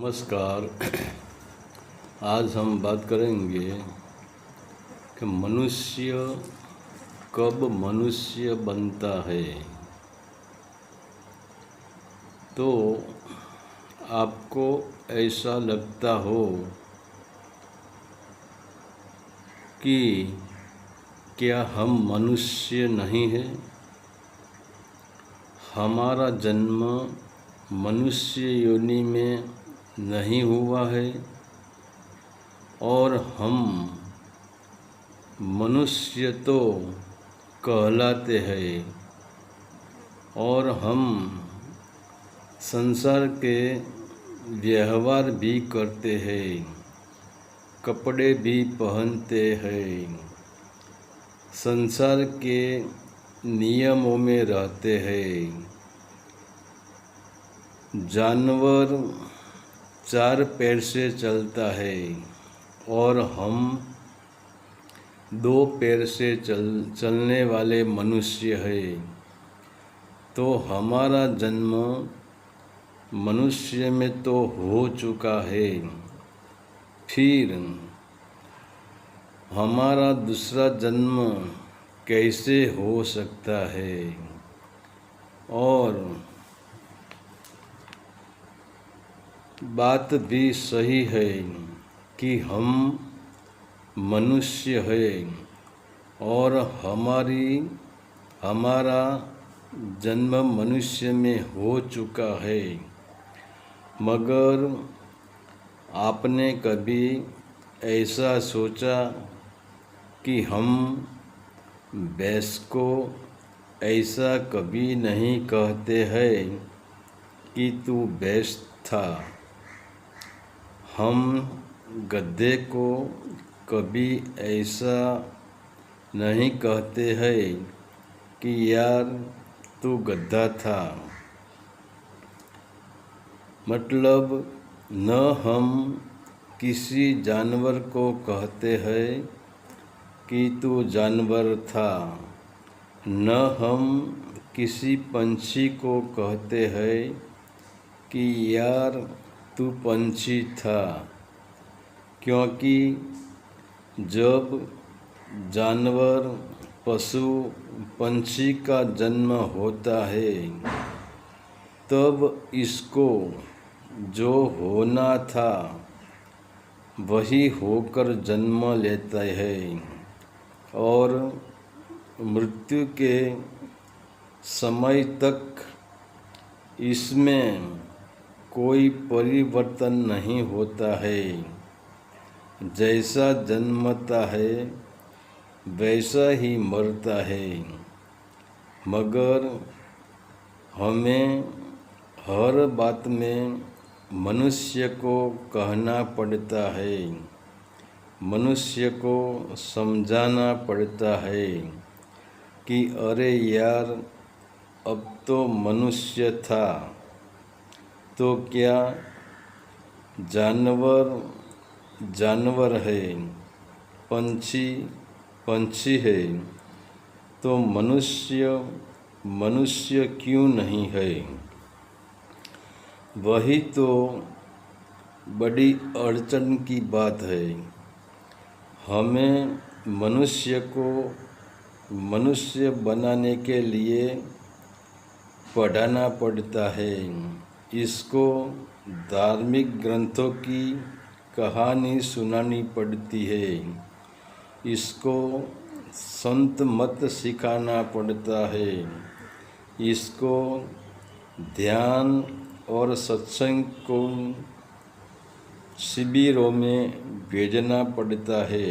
नमस्कार। आज हम बात करेंगे कि मनुष्य कब मनुष्य बनता है। तो आपको ऐसा लगता हो कि क्या हम मनुष्य नहीं हैं? हमारा जन्म मनुष्य योनि में नहीं हुआ है और हम मनुष्य तो कहलाते हैं और हम संसार के व्यवहार भी करते हैं, कपड़े भी पहनते हैं, संसार के नियमों में रहते हैं। जानवर 4 पैर से चलता है और हम 2 पैर से चलने वाले मनुष्य हैं। तो हमारा जन्म मनुष्य में तो हो चुका है, फिर हमारा दूसरा जन्म कैसे हो सकता है? और बात भी सही है कि हम मनुष्य हैं और हमारा जन्म मनुष्य में हो चुका है, मगर आपने कभी ऐसा सोचा कि हम भैंस को ऐसा कभी नहीं कहते हैं कि तू भैंस था। हम गधे को कभी ऐसा नहीं कहते हैं कि यार तू गधा था। मतलब न हम किसी जानवर को कहते हैं कि तू जानवर था, न हम किसी पंछी को कहते हैं कि यार तू पंछी था, क्योंकि जब जानवर, पशु, पंछी का जन्म होता है तब इसको जो होना था वही होकर जन्म लेता है और मृत्यु के समय तक इसमें कोई परिवर्तन नहीं होता है। जैसा जन्मता है वैसा ही मरता है, मगर हमें हर बात में मनुष्य को कहना पड़ता है, मनुष्य को समझाना पड़ता है कि अरे यार अब तो मनुष्य था, तो क्या जानवर जानवर है, पंछी पंछी है, तो मनुष्य क्यों नहीं है? वही तो बड़ी अड़चन की बात है। हमें मनुष्य को मनुष्य बनाने के लिए पढ़ाना पड़ता है, इसको धार्मिक ग्रंथों की कहानी सुनानी पड़ती है, इसको संत मत सिखाना पड़ता है, इसको ध्यान और सत्संग को शिविरों में भेजना पड़ता है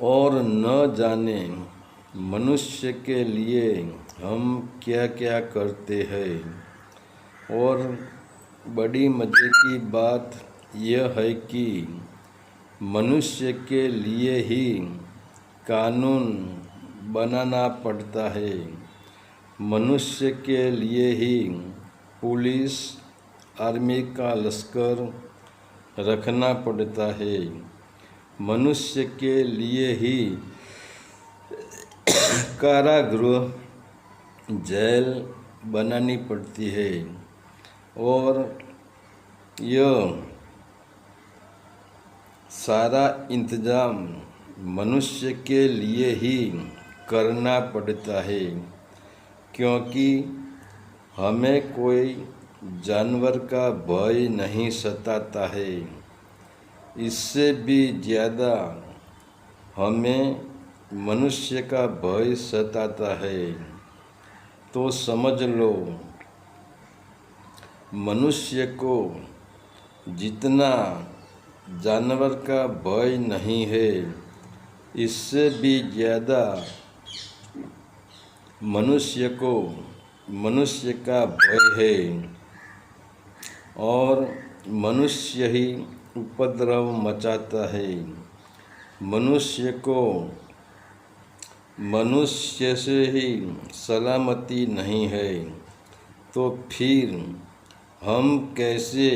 और न जाने मनुष्य के लिए हम क्या क्या करते हैं। और बड़ी मज़े की बात यह है कि मनुष्य के लिए ही कानून बनाना पड़ता है, मनुष्य के लिए ही पुलिस आर्मी का लश्कर रखना पड़ता है, मनुष्य के लिए ही कारागृह जेल बनानी पड़ती है और यह सारा इंतजाम मनुष्य के लिए ही करना पड़ता है, क्योंकि हमें कोई जानवर का भय नहीं सताता है। इससे भी ज़्यादा हमें मनुष्य का भय सताता है। तो समझ लो, मनुष्य को जितना जानवर का भय नहीं है, इससे भी ज़्यादा मनुष्य को मनुष्य का भय है, और मनुष्य ही उपद्रव मचाता है। मनुष्य को मनुष्य से ही सलामती नहीं है, तो फिर हम कैसे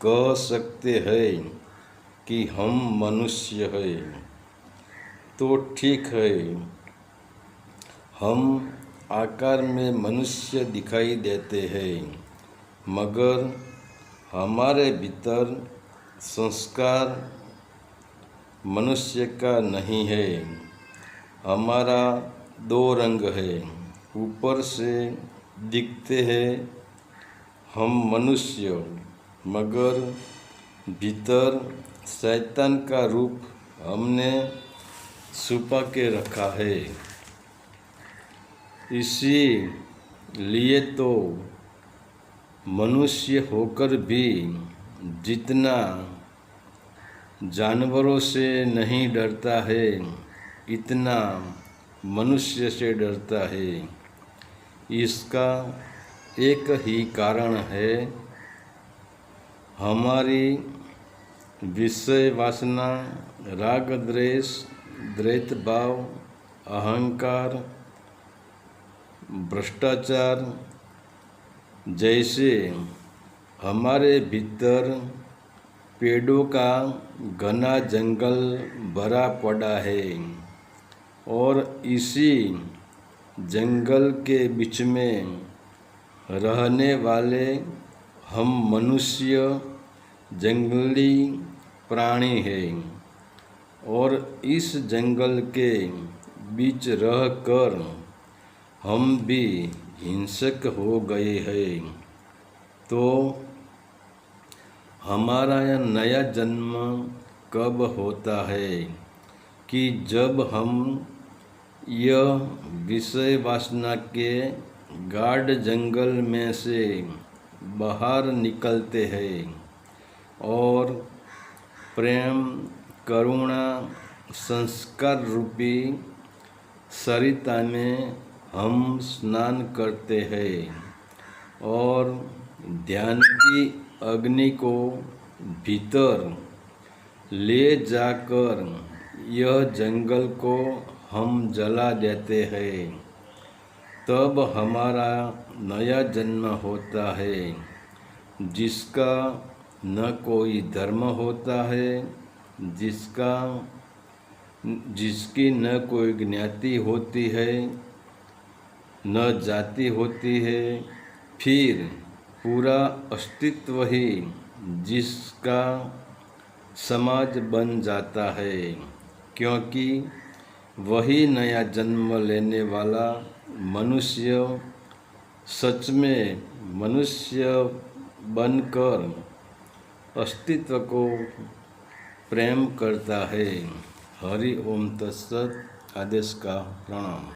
कह सकते हैं कि हम मनुष्य हैं? तो ठीक है, हम आकार में मनुष्य दिखाई देते हैं, मगर हमारे भीतर संस्कार मनुष्य का नहीं है। हमारा दो रंग है, ऊपर से दिखते हैं हम मनुष्य, मगर भीतर शैतान का रूप हमने छुपा के रखा है। इसीलिए तो मनुष्य होकर भी जितना जानवरों से नहीं डरता है, इतना मनुष्य से डरता है। इसका एक ही कारण है, हमारी विषय वासना, राग द्वेष, द्वैत भाव, अहंकार, भ्रष्टाचार जैसे हमारे भीतर पेड़ों का घना जंगल भरा पड़ा है, और इसी जंगल के बीच में रहने वाले हम मनुष्य जंगली प्राणी हैं, और इस जंगल के बीच रहकर हम भी हिंसक हो गए हैं। तो हमारा यह नया जन्म कब होता है कि जब हम यह विषय वासना के गाढ़ जंगल में से बाहर निकलते हैं और प्रेम, करुणा, संस्कार रूपी सरिता में हम स्नान करते हैं, और ध्यान की अग्नि को भीतर ले जाकर यह जंगल को हम जला देते हैं। तब हमारा नया जन्म होता है, जिसका न कोई धर्म होता है, जिसकी न कोई ज्ञाति होती है, न जाति होती है, फिर पूरा अस्तित्व ही जिसका समाज बन जाता है, क्योंकि वही नया जन्म लेने वाला मनुष्य सच में मनुष्य बनकर अस्तित्व को प्रेम करता है। हरि ओम तत्सत। आदेश का प्रणाम।